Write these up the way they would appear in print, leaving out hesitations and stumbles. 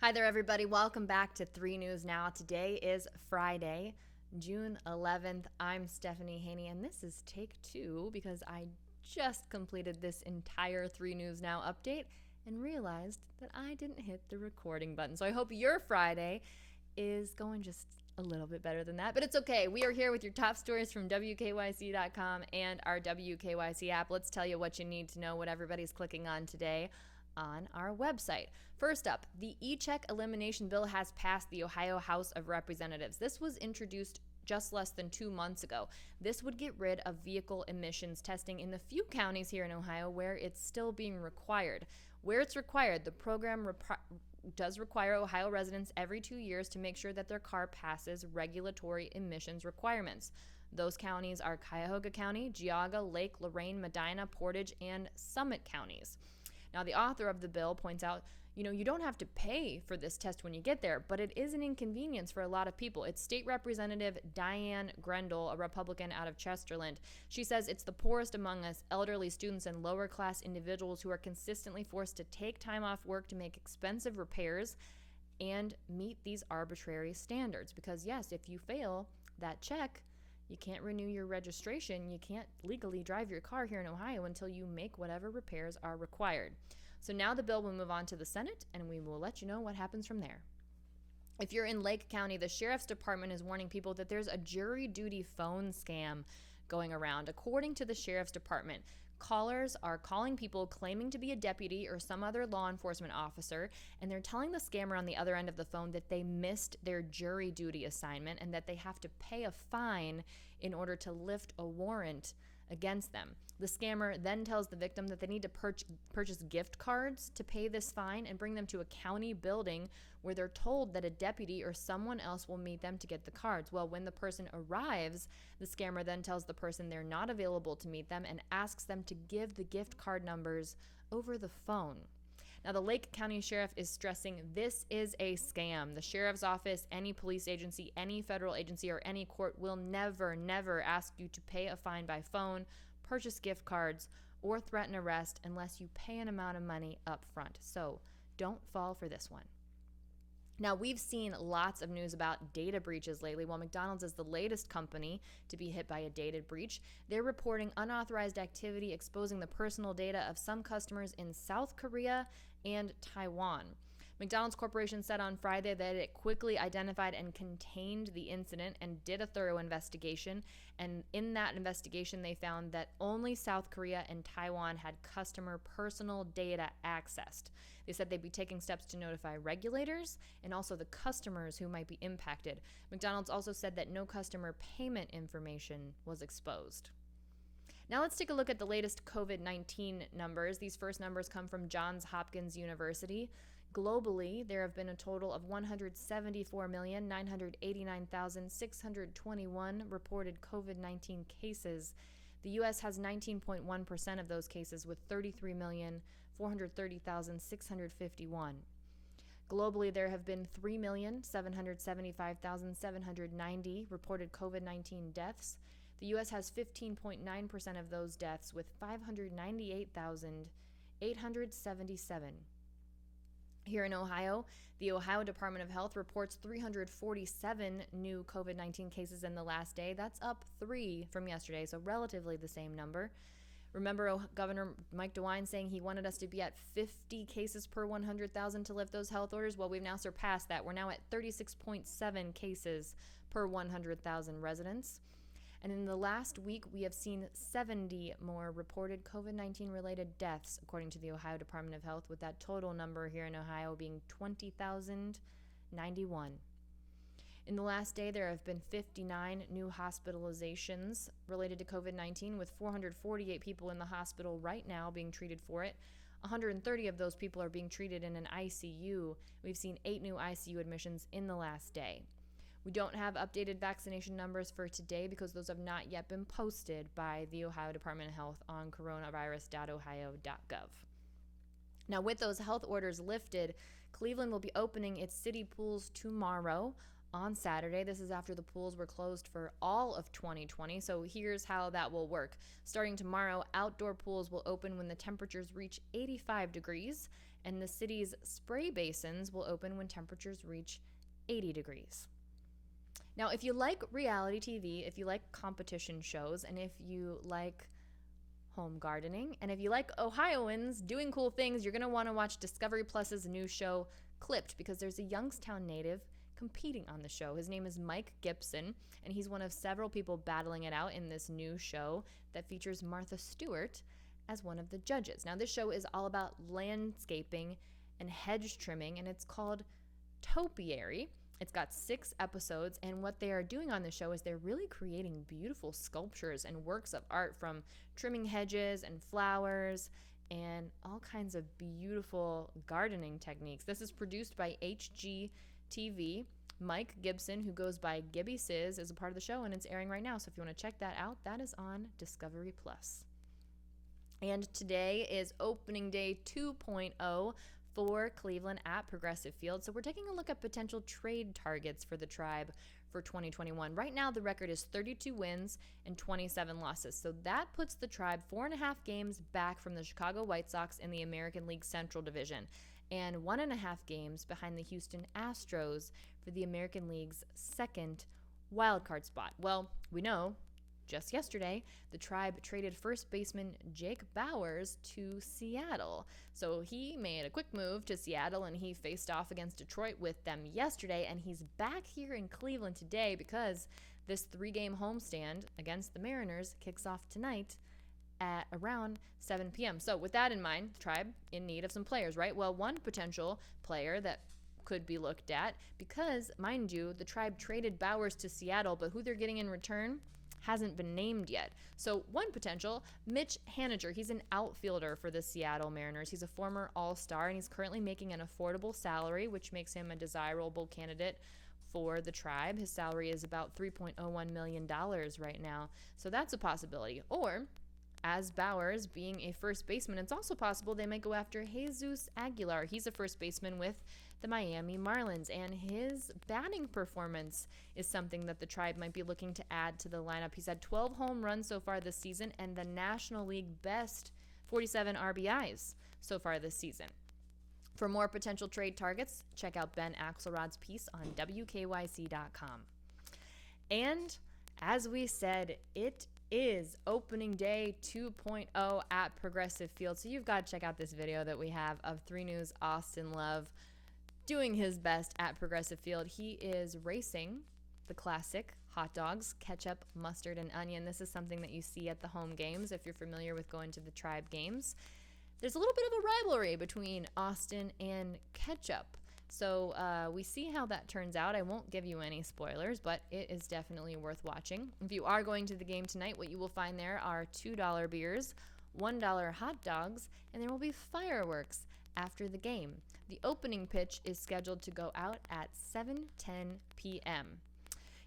Hi there, everybody. Welcome back to 3 News Now. Today is Friday, June 11th. I'm Stephanie Haney, and this is take 2 because I just completed this entire 3 News Now update and realized that I didn't hit the recording button. So I hope your Friday is going just a little bit better than that, but it's okay. We are here with your top stories from WKYC.com and our WKYC app. Let's tell you what you need to know, what everybody's clicking on today on our website. First up, the e-check elimination bill has passed the Ohio House of Representatives. This was introduced just less than 2 months ago. This would get rid of vehicle emissions testing in the few counties here in Ohio where it's still being required. Where it's required, the program does require Ohio residents every 2 years to make sure that their car passes regulatory emissions requirements. Those counties are Cuyahoga County, Geauga, Lake, Lorain, Medina, Portage, and Summit counties. Now, the author of the bill points out, you don't have to pay for this test when you get there, but it is an inconvenience for a lot of people. It's State Representative Diane Grendel, a Republican out of Chesterland. She says it's the poorest among us, elderly students and lower class individuals who are consistently forced to take time off work to make expensive repairs and meet these arbitrary standards. Because yes, if you fail that check, you can't renew your registration. You can't legally drive your car here in Ohio until you make whatever repairs are required. So now the bill will move on to the Senate, and we will let you know what happens from there. If you're in Lake County, the Sheriff's Department is warning people that there's a jury duty phone scam going around. According to the Sheriff's Department, callers are calling people claiming to be a deputy or some other law enforcement officer, and they're telling the scammer on the other end of the phone that they missed their jury duty assignment and that they have to pay a fine in order to lift a warrant against them. The scammer then tells the victim that they need to purchase gift cards to pay this fine and bring them to a county building where they're told that a deputy or someone else will meet them to get the cards. Well, when the person arrives, the scammer then tells the person they're not available to meet them and asks them to give the gift card numbers over the phone. Now, the Lake County Sheriff is stressing this is a scam. The Sheriff's Office, any police agency, any federal agency, or any court will never ask you to pay a fine by phone, purchase gift cards, or threaten arrest unless you pay an amount of money up front. So don't fall for this one. Now, we've seen lots of news about data breaches lately. While McDonald's is the latest company to be hit by a data breach, they're reporting unauthorized activity exposing the personal data of some customers in South Korea and Taiwan. McDonald's Corporation said on Friday that it quickly identified and contained the incident and did a thorough investigation. And in that investigation, they found that only South Korea and Taiwan had customer personal data accessed. They said they'd be taking steps to notify regulators and also the customers who might be impacted. McDonald's also said that no customer payment information was exposed. Now let's take a look at the latest COVID-19 numbers. These first numbers come from Johns Hopkins University. Globally, there have been a total of 174,989,621 reported COVID-19 cases. The U.S. has 19.1% of those cases with 33,430,651. Globally, there have been 3,775,790 reported COVID-19 deaths. The U.S. has 15.9% of those deaths with 598,877. Here in Ohio, the Ohio Department of Health reports 347 new COVID-19 cases in the last day. That's up 3 from yesterday, so relatively the same number. Remember Governor Mike DeWine saying he wanted us to be at 50 cases per 100,000 to lift those health orders? Well, we've now surpassed that. We're now at 36.7 cases per 100,000 residents. And in the last week, we have seen 70 more reported COVID-19 related deaths, according to the Ohio Department of Health, with that total number here in Ohio being 20,091. In the last day, there have been 59 new hospitalizations related to COVID-19, with 448 people in the hospital right now being treated for it. 130 of those people are being treated in an ICU. We've seen 8 new ICU admissions in the last day. We don't have updated vaccination numbers for today because those have not yet been posted by the Ohio Department of Health on coronavirus.ohio.gov. Now, with those health orders lifted, Cleveland will be opening its city pools tomorrow on Saturday. This is after the pools were closed for all of 2020. So here's how that will work. Starting tomorrow, outdoor pools will open when the temperatures reach 85 degrees, and the city's spray basins will open when temperatures reach 80 degrees. Now, if you like reality TV, if you like competition shows, and if you like home gardening, and if you like Ohioans doing cool things, you're going to want to watch Discovery Plus's new show, Clipped, because there's a Youngstown native competing on the show. His name is Mike Gibson, and he's one of several people battling it out in this new show that features Martha Stewart as one of the judges. Now, this show is all about landscaping and hedge trimming, and it's called Topiary. It's got 6 episodes, and what they are doing on the show is they're really creating beautiful sculptures and works of art, from trimming hedges and flowers and all kinds of beautiful gardening techniques. This is produced by HGTV. Mike Gibson, who goes by Gibby Sizz, is a part of the show, and it's airing right now. So if you want to check that out, that is on Discovery Plus. And today is opening day 2.0 for Cleveland at Progressive Field. So we're taking a look at potential trade targets for the Tribe for 2021. Right now, the record is 32 wins and 27 losses. So that puts the Tribe 4.5 games back from the Chicago White Sox in the American League Central Division, and 1.5 games behind the Houston Astros for the American League's second wildcard spot. Well, we know just yesterday, the Tribe traded first baseman Jake Bauers to Seattle. So he made a quick move to Seattle, and he faced off against Detroit with them yesterday, and he's back here in Cleveland today because this 3-game homestand against the Mariners kicks off tonight at around 7 p.m. So with that in mind, the Tribe in need of some players, right? Well, one potential player that could be looked at, because, mind you, the Tribe traded Bauers to Seattle, but who they're getting in return hasn't been named yet. So one potential, Mitch Haniger. He's an outfielder for the Seattle Mariners. He's a former All-Star, and he's currently making an affordable salary, which makes him a desirable candidate for the Tribe. His salary is about $3.01 million right now. So that's a possibility. Or, as Bauers being a first baseman, it's also possible they might go after Jesus Aguilar. He's a first baseman with the Miami Marlins, and his batting performance is something that the Tribe might be looking to add to the lineup. He's had 12 home runs so far this season and the National League best 47 RBIs so far this season. For more potential trade targets, check out Ben Axelrod's piece on WKYC.com. And as we said, it is opening day 2.0 at Progressive Field. So you've got to check out this video that we have of 3 News' Austin Love doing his best at Progressive Field. He is racing the classic hot dogs, ketchup, mustard, and onion. This is something that you see at the home games if you're familiar with going to the Tribe games. There's a little bit of a rivalry between Austin and ketchup. So we see how that turns out. I won't give you any spoilers, but it is definitely worth watching. If you are going to the game tonight, what you will find there are $2 beers, $1 hot dogs, and there will be fireworks after the game. The opening pitch is scheduled to go out at 7:10 p.m.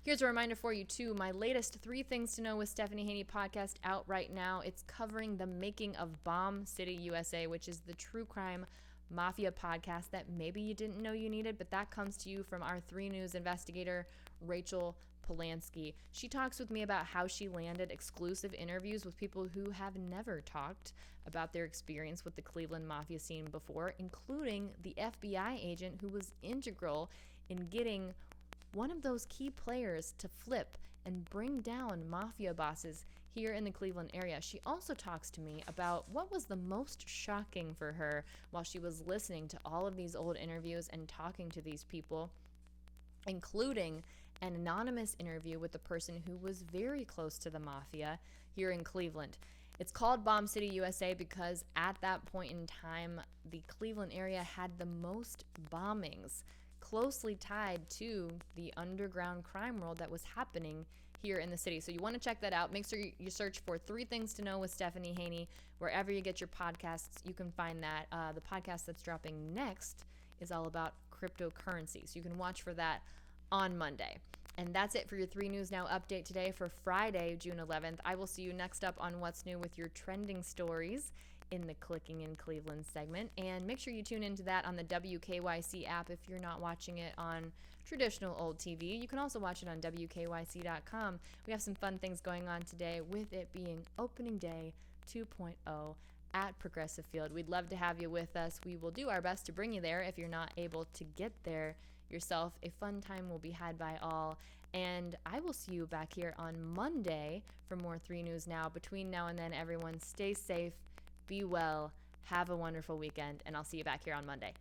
Here's a reminder for you, too. My latest 3 Things to Know with Stephanie Haney podcast out right now. It's covering the making of Bomb City, USA, which is the true crime mafia podcast that maybe you didn't know you needed, but that comes to you from our 3 News investigator, Rachel Polanski. She talks with me about how she landed exclusive interviews with people who have never talked about their experience with the Cleveland mafia scene before, including the FBI agent who was integral in getting one of those key players to flip and bring down mafia bosses here in the Cleveland area. She also talks to me about what was the most shocking for her while she was listening to all of these old interviews and talking to these people, including an anonymous interview with a person who was very close to the mafia here in Cleveland. It's called Bomb City, USA because at that point in time, the Cleveland area had the most bombings, closely tied to the underground crime world that was happening here in the city. So you want to check that out. Make sure you search for 3 Things to Know with Stephanie Haney. Wherever you get your podcasts, you can find that. The podcast that's dropping next is all about cryptocurrency. So you can watch for that on Monday. And that's it for your 3 News Now update today for Friday, June 11th. I will see you next up on What's New with your trending stories in the Clicking in Cleveland segment. And make sure you tune into that on the WKYC app if you're not watching it on traditional old TV. You can also watch it on WKYC.com. We have some fun things going on today with it being opening day 2.0 at Progressive Field. We'd love to have you with us. We will do our best to bring you there if you're not able to get there yourself. A fun time will be had by all. And I will see you back here on Monday for more 3 News Now. Between now and then, everyone, stay safe, be well, have a wonderful weekend, and I'll see you back here on Monday.